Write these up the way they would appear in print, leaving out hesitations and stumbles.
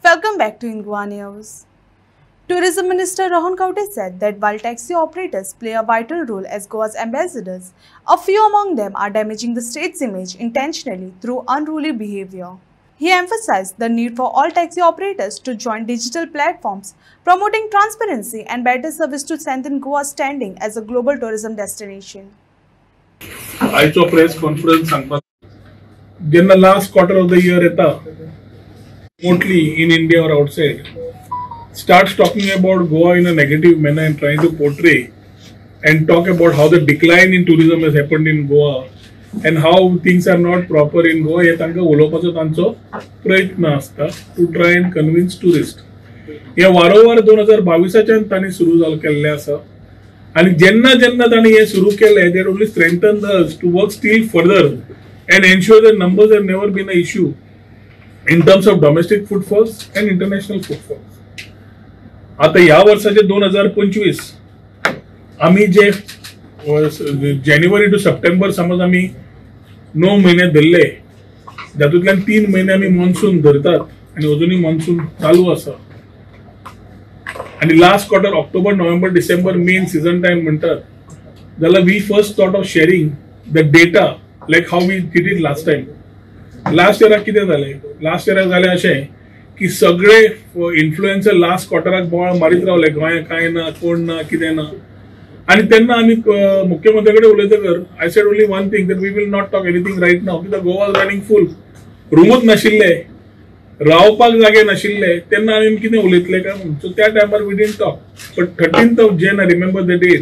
Welcome back to Ingwa News. Tourism Minister Rahul Kaute said that while taxi operators play a vital role as Goa's ambassadors, a few among them are damaging the state's image intentionally through unruly behavior. He emphasized the need for all taxi operators to join digital platforms, promoting transparency and better service to strengthen Goa's standing as a global tourism destination. आयचो press conference सांगपाक जेन्ना last quarter of the year येता mostly in India or outside starts talking about Goa in a negative manner and trying to portray and talk about how the decline in tourism has happened in Goa and how things are not proper in Goa हे तांकां उलोवपाचो तांचो प्रयत्न आसता to try and convince tourists. हे वारंवार 2022च्यान तांणी सुरू केल्लें आसा आणि जेन्ना जेन्ना तांणी हे सुरू केले they only strengthen us to work still further and ensure that numbers have never been an issue in terms of domestic footfalls and international footfalls. आता या वर्षाचे 2025 आम्ही जे जानेवारी टू सप्टेंबर समज आम्ही 9 महिने धरले जातूंतल्यान 3 महिने आम्ही मॉन्सून धरतात आणि अजूनही मॉन्सून चालू आसा आणि last quarter October November December main season time म्हणतात जाल्यार we first thought of sharing the data like how we did it last time. Last इयराक कितें जालें लास्ट इयराक जालें अशें की सगळे इन्फ्लुएन्सर लास्ट क्वार्टराक बोवाळ मारीत रावले गोंया कांय ना कोण ना कितें ना आनी तेन्ना आमी मुख्यमंत्री कडेन उलयतकर I said only one thing that we will not talk anything right now कित्याक गोवा इज रनिंग फूल रूमच नाशिल्ले रावपाक जागे नाशिल्ले तेन्ना आमी कितें उलयतले काय म्हणून सो त्या टायमार we didn't talk but 13th of Jan I remember the date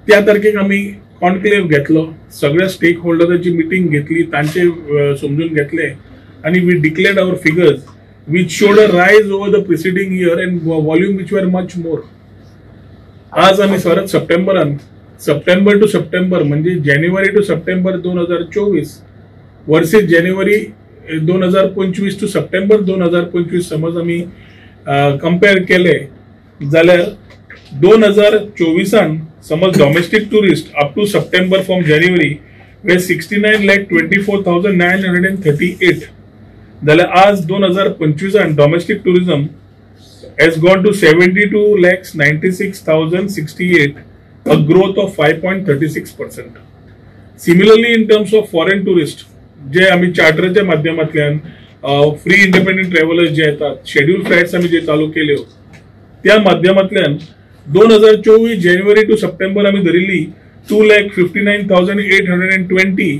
त्या तारखेक आमी कॉन्क्लेव घेतलो सगळ्या स्टेक होल्डरांची मिटिंग घेतली तांचे समजून घेतले आणि we declared our figures which showed a rise over the preceding year and volume which were much more. आज आम्ही परत सप्टेंबर टू सप्टेंबर म्हणजे जानेवारी टू सप्टेंबर 2024 वर्सेस जानेवारी 2025 टू सप्टेंबर 2025 समज आम्ही कंपेअर केले जाल्यार 2024 समज domestic tourist up to September from जानेवारी were 69,24,938 जाल्यार आज 2025 domestic tourism has gone to 72,96,068, a growth of 5.36%. Similarly, in terms of foreign tourist, जे आम्ही चार्टरच्या माध्यमातल्यान फ्री इंडिपेंडेंट ट्रॅव्हलर्स जे येतात शेड्यूल फ्लाइट्स आम्ही जे चालू केल्यो त्या माध्यमातल्यान 2024 जानेवारी टू सप्टेंबर आम्ही धरिल्ली 2,59,820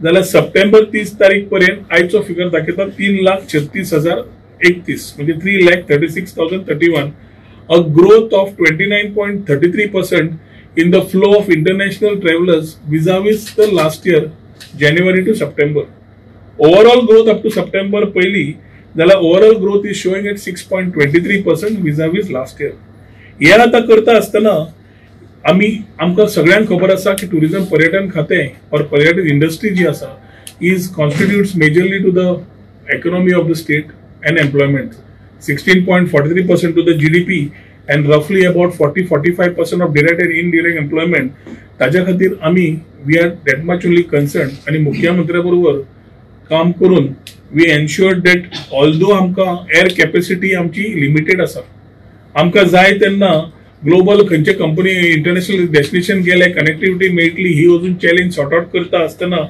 जाल्यार सप्टेंबर 30 तारीख पर्यंत आयचो फिगर दाखयता 3,36,031 म्हणजे 3,36,031 a growth of 29.33% in the flow of international travelers vis-a-vis the last year January to September. Overall growth up to September पहिली जाल्यार overall growth is showing at 6.23% vis-a-vis last year. हे आता करता असताना आमकां सगळ्यांक खबर आसा की टुरिझम पर्यटन खाते और पर्यटन इंडस्ट्री जी आसा is constitutes majorly to the economy of the state and employment 16.43% to the GDP and roughly about 40-45% of direct and indirect employment. ताज्या खातीर आमी we are that much only concerned आणि मुख्यमंत्र्या बरोबर काम करून we ensured that although आमकां air capacity आमची limited आसा आमकां जाय तेन्ना ग्लोबल खंयचे कंपनी इंटरनॅशनल डेस्टिनेशन गेले कनेक्टिविटी मेळटली ही अजून चॅलेंज सॉर्ट आउट करता आसतना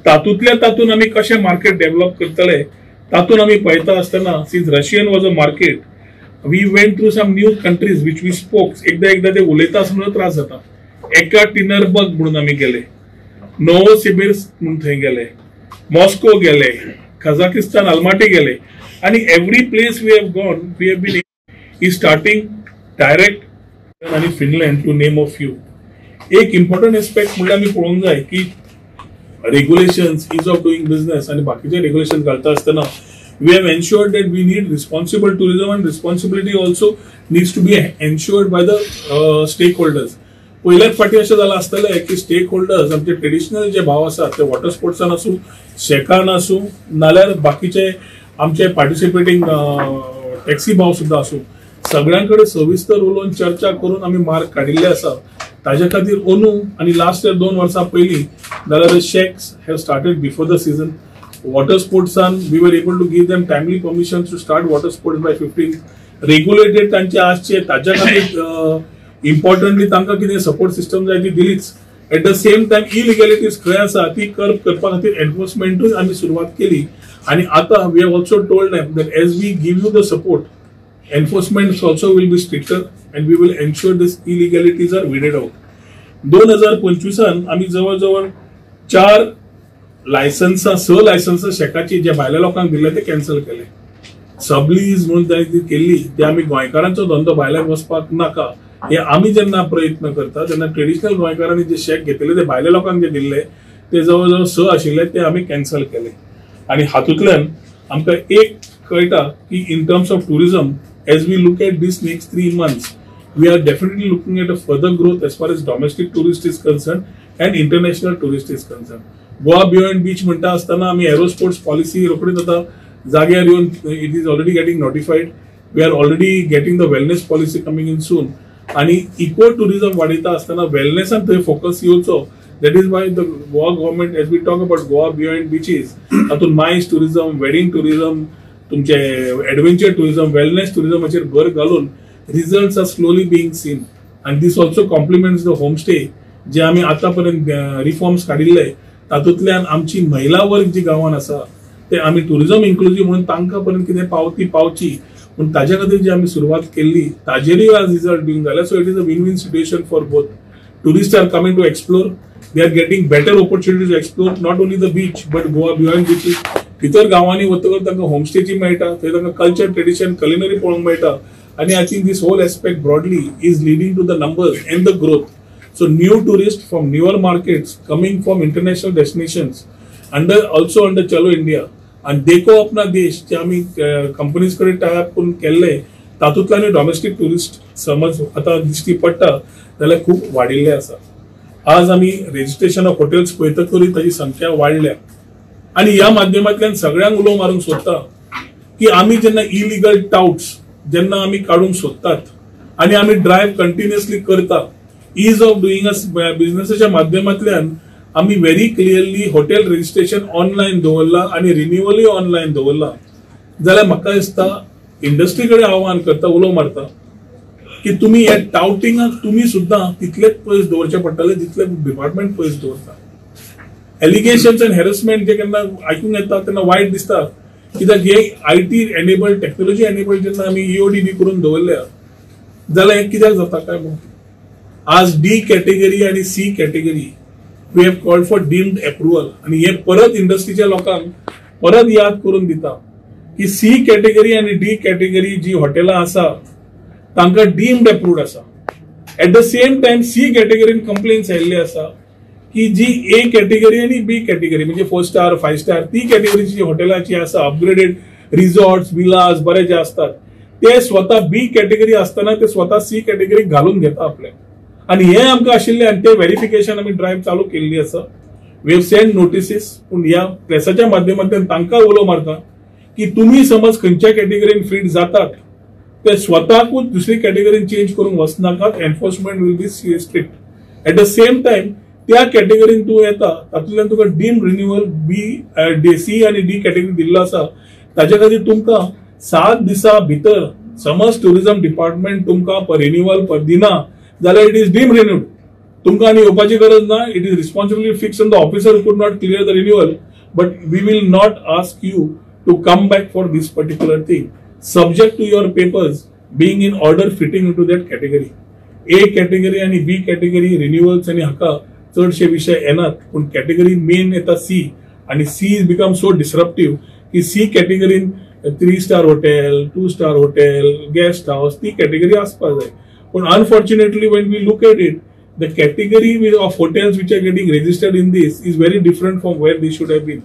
तातूंत आमी कशें मार्केट डेव्हलप करतले तातून आम्ही पळयता असताना since Russian was a market we went through some new countries which we spoke एकदा ते उलयता आसतना त्रास जाता एकाटिनरबर्ग म्हणून आम्ही गेले नोवोसिबिर्स्क म्हणून थंय गेले मॉस्को गेले कझाकिस्तान अल्माटी गेले आणि every place we have gone we have been is starting direct आणि Finland to name of few. एक इम्पॉर्टंट एस्पेक्ट म्हणजे आम्ही पळोवंक जाय की regulations, ease of doing business and बाकीचे regulations घालता असताना we have ensured that we need responsible tourism and responsibility also needs to be ensured by the stakeholders. पहिल्याच फाटी अशें जालां आसतलें की stakeholders आमचे ट्रेडिशनल जे भाव आसात ते वॉटर स्पोर्ट्सान आसूं शेकान आसूं नाल्यार बाकीचे आमचे पार्टिसिपेटिंग टॅक्सी भाव सुद्दां आसूं सगळ्यांकडे सविस्तर उलोवन चर्चा करून आमी मार्क काडिल्ले आसा. ताजे खातीर ओनू आणि लास्ट इयर 2 वर्सां पयलीं जाल्यार shakes have started before the season water sports we were able to give them timely permissions to start water sports by 15 regulated तांचे आजचे ताज्या खातीर इम्पॉर्टंटली तांकां कितें सपोर्ट सिस्टम जाय ती दिलीच. एट द सेम टाइम इलिगॅलिटीज खंय आसा ती कर्ब करपा खातीर एनफोर्समेंटूय आमी सुरवात केली. आनी आतां we have also told them that as we give you the support enforcement also will be stricter and we will ensure this illegalities are weeded out. 2025 आमी जवळ जवळ 4 लायसन्सां 6 लायसन्सां शेकाची जे भायल्या लोकांक दिले ते कॅन्सल केले. सबलीज म्हणून ती केल्ली ते आमी गोंयकारांचो धंदो भायल्याक वचपाक नाका हे आमी जेन्ना प्रयत्न करता तेन्ना ट्रेडिशनल गोंयकारांनी जे शेक घेतले ते भायल्या लोकांक जे दिल्ले ते जवळ जवळ 6 आशिल्ले ते आमी कॅन्सल केले. आनी हातूंतल्यान आमकां एक कळटा की in terms of tourism as we look at this next 3 months we are definitely looking at a further growth as far as domestic tourist is concerned and international tourist is concerned. Goa Beyond Beach म्हणटा आसतना आमी aero sports policy रोखडीच आता जाग्यार येवन it is already getting notified. We are already getting the wellness policy coming in soon. आणि eco tourism वाडयता आसतना वेलनेसान थंय फोकस येवचो. That is why the Goa government as we talk about Goa beyond beaches तातूंत मायज टुरिझम, वेडिंग टुरिझम, तुमचे adventure tourism, वेलनेस टुरिझमाचेर भर घालून results are slowly being seen and this also complements the homestay जे आमी आतापर्यंत रिफॉर्म्स काडिल्ले तातूंतल्यान आमची महिला वर्ग जी गांवांत आसा ते आमी टुरिझम इन्क्लुझिव्ह म्हणून तांकां पर्यंत कितें पावची म्हणून ताजे खातीर जी आमी सुरवात केल्ली ताजेरूय आज रिजल्ट दिवंक जाले. So it is a win win situation for both. Tourist are coming to explore, they are getting better opportunity to explore not only the beach but Goa beyond beaches. भितर गांवांनी वतकर तांकां होमस्टेची मेळटा, थंय तांकां कल्चर ट्रेडिशन कलिनरी पळोवंक मेळटा. And I think this whole aspect broadly is leading to the numbers and the growth. So new tourists from newer markets coming from international destinations also under Chalo India and Deko Apna Desh जे आमी companies कडेन tie up करून केल्ले तातूंतल्यान domestic tourist समज आता दिश्टी पडटा जाल्यार खूब वाडिल्ले आसा. आज आमी रेजिस्ट्रेशन ऑफ हॉटेल्स पळयतकूच ताची संख्या वाडल्या आनी ह्या माध्यमांतल्यान सगळ्यांक उलो मारूंक सोदता की आमी जेन्ना इलिगल टाउट्स जेन्ना आमी काढूंक सोदतात आणि आमी ड्रायव्ह कंटिन्युअसली करता इज ऑफ डुईंग बिझनेसाच्या माध्यमांतल्यान आमी very clearly hotel registration online दवरला आणि रिन्युअलूय ऑनलायन दवरला. जाल्यार म्हाका दिसता इंडस्ट्री कडेन आव्हान करता, उलो मारता की तुमी हे टाउटिंगाक तुमी सुद्दां तितलेच पयस दवरचे पडटले जितले डिपार्टमेंट पयस दवरता. एलिगेशन्स अँड हॅरसमेंट जे केन्ना आयकूंक येता तेन्ना वायट दिसता कित्याक हे IT एनेबल्ड टेक्नॉलॉजी एनेबल्ड जेन्ना आमी EOD करून दवरल्या जाल्यार हे कित्याक जाता काय म्हणून आज D कॅटेगरी आणि C category we have called for deemed approval आणि हे परत इंडस्ट्रीच्या लोकांक परत याद करून दिता की C कॅटेगरी आणि D कॅटेगरी जी हॉटेलां आसा तांकां डीम्ड अप्रुव्ड आसा. At the same time C कॅटेगरीन कंप्लेन्स आयिल्ले आसा की जी A कॅटेगरी आणि B कॅटेगरी म्हणजे 4 स्टार 5 स्टार ती कॅटेगरीची जी हॉटेलाची आसा अपग्रेडेड रिसॉर्ट्स विलास बरे जे असतात ते स्वतः B कॅटेगरी असताना ते स्वतः C कॅटेगरी घालून घेता आपल्याक. आणि हे आमकां आशिल्ले आणि ते व्हेरिफिकेशन आमी ड्रायव्ह चालू केल्ली आसा. वी हॅव सेंड नोटिसीस पूण ह्या प्रेसाच्या माध्यमांतल्यान तांकां उलो मारता की तुम्ही समज खंयच्या कॅटेगरीन फिट जातात ते स्वताकूच दुसरी कॅटेगरीन चेंज करूंक वचनाकात. Enforcement will be strict. At the same time त्या कॅटेगरीन तूं येता तातूंतल्यान तुका डीम रिन्युअल C आणि D कॅटेगरी दिल्लो आसा ताचे खातीर तुमकां 7 दिसां भितर समज टुरिझम डिपार्टमेंट तुमकां रिन्युअल दिना जाल्यार इट इज डीम रिन्यूड. तुमकां आनी येवपाची गरज ना. It is responsibility fix on the officer could not clear the renewal but we will not ask you to come back for this particular thing subject to your papers being in order fitting into that category. A category आणि B category रिन्युअल्स आणि हाका चडशे विषय येनात पण category main येता C आणि C become so डिसरप्टिव्ह की C कॅटेगरीन 3 star hotel 2 star hotel guest house ती कॅटेगरी आसपाक जाय. पण unfortunately when we look at it the category of hotels which are getting registered in this is very different from where they should have been.